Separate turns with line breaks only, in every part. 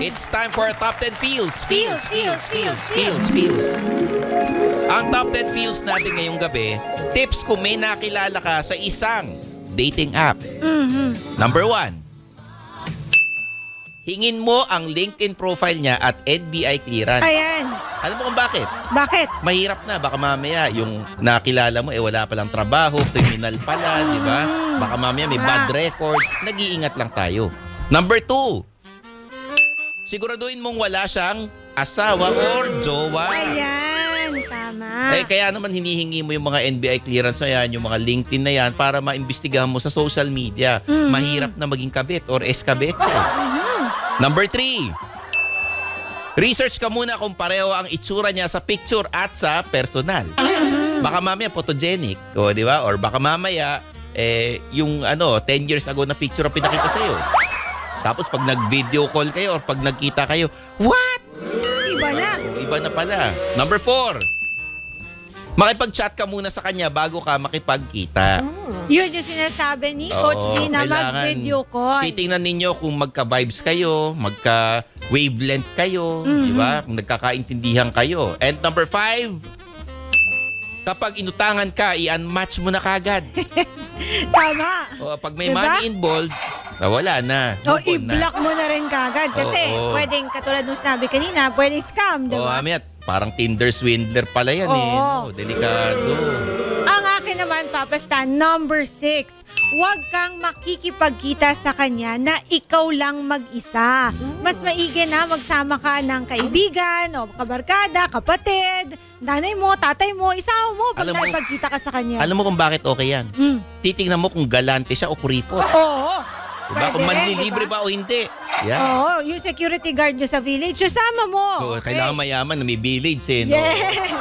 It's time for our top 10 feels. Ang top 10 feels natin ngayong gabi, tips kung may nakilala ka sa isang dating app. Number 1, hingin mo ang LinkedIn profile niya at NBI clearance.
Ayan.
Alam mo kung bakit?
Bakit?
Mahirap na. Baka mamaya yung nakilala mo, wala palang trabaho, criminal pala, di ba? Baka mamaya may bad record. Nag-iingat lang tayo. Number 2, siguraduhin mong wala siyang asawa or jowa.
Ayan, tama.
Kaya naman hinihingi mo yung mga NBI clearance na yan, yung mga LinkedIn na yan, para maimbestigahan mo sa social media. Mahirap na maging kabit or eskabetso. Number 3, research ka muna kung pareho ang itsura niya sa picture at sa personal. Baka mamaya photogenic, o di ba? Or baka mamaya yung 10 years ago na picture ang pinakita sa'yo. Tapos pag nag-video call kayo or pag nagkita kayo, what?
Iba na.
Iba na pala. Number 4, makipag-chat ka muna sa kanya bago ka makipagkita.
Yun yung sinasabi ni Coach B na mag-video call.
Titingnan ninyo kung magka-vibes kayo, magka-wavelength kayo, di ba? Kung nagkakaintindihan kayo. And number 5, kapag inutangan ka, i-unmatch mo na kagad.
Tama.
O, pag may
Diba?
money involved, wala na.
O,
Move on na.
i-block mo na rin kagad. Kasi pwedeng, katulad nung sinabi kanina, pwedeng scam, di
O,
ba?
Amit, parang Tinder swindler pala yan
Oo.
Delikado.
Ang akin naman, Papa Stan, number 6, huwag kang makikipagkita sa kanya na ikaw lang mag-isa. Mas maigi na magsama ka ng kaibigan o kabarkada, kapatid, nanay mo, tatay mo, isama mo pag nakipagkita ka sa kanya.
Alam mo kung bakit okay yan? Titingnan mo kung galante siya o kuripot.
Oo.
Diba? Kung manlilibre ba o hindi. Yan.
Oo, yung security guard nyo sa village, sama mo.
So, kailangan mayaman na may village no?
Yes.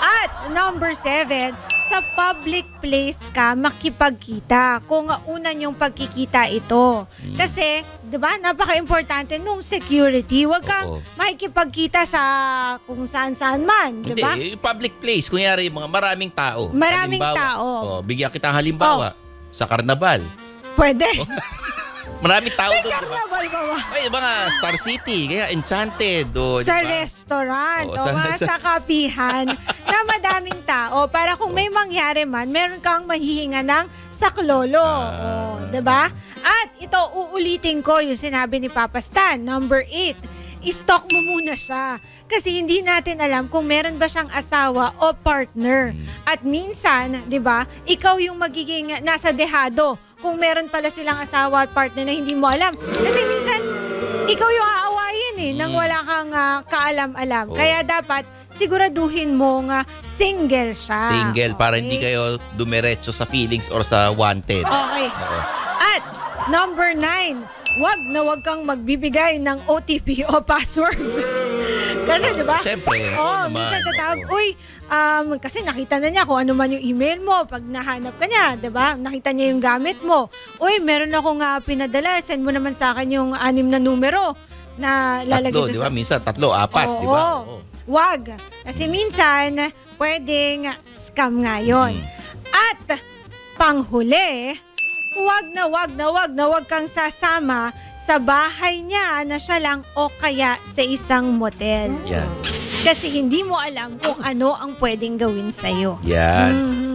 At number 7, sa public place ka makipagkita kung una yung pagkikita ito. Kasi, 'di ba, napaka-importante nung security. Huwag kang makikipagkita sa kung saan-saan man, 'di ba?
Hindi, public place, kunyari mga maraming tao.
Maraming
halimbawa,
tao.
Bigyan kita ng halimbawa sa karnabal.
Pwede.
Maraming tao
May
doon, diba?
carnival ba?
Ay, mga Star City, kaya Enchanted.
Sa
diba?
restaurant o
sa
sa kapihan na madaming tao para kung may mangyari man, meron kang mahihinga ng saklolo. Diba? At ito, uulitin ko yung sinabi ni Papa Stan. Number 8, i-stalk mo muna siya. Kasi hindi natin alam kung meron ba siyang asawa o partner. At minsan, di ba, ikaw yung magiging nasa dehado kung meron pala silang asawa at partner na hindi mo alam. Kasi minsan, ikaw yung aawayin nang wala kang kaalam-alam. Kaya dapat siguraduhin mong single siya.
Single, para hindi kayo dumiretso sa feelings or sa wanted.
Okay. At number 9, wag kang magbibigay ng OTP o password. Kasi diba?
Siyempre.
Minsan tatawag, kasi nakita na niya kung ano man yung email mo. Pag nahanap ka niya, diba? Nakita niya yung gamit mo. Uy, meron akong pinadala. Send mo naman sa akin yung 6 na numero na lalagay
3, diba? Minsan 3, 4, diba?
Wag. Kasi minsan, pwedeng scam nga yun. At panghuli, wag kang sasama sa bahay niya na siya lang o kaya sa isang motel.
Yan.
Kasi hindi mo alam kung ano ang pwedeng gawin sa'yo.
Yan.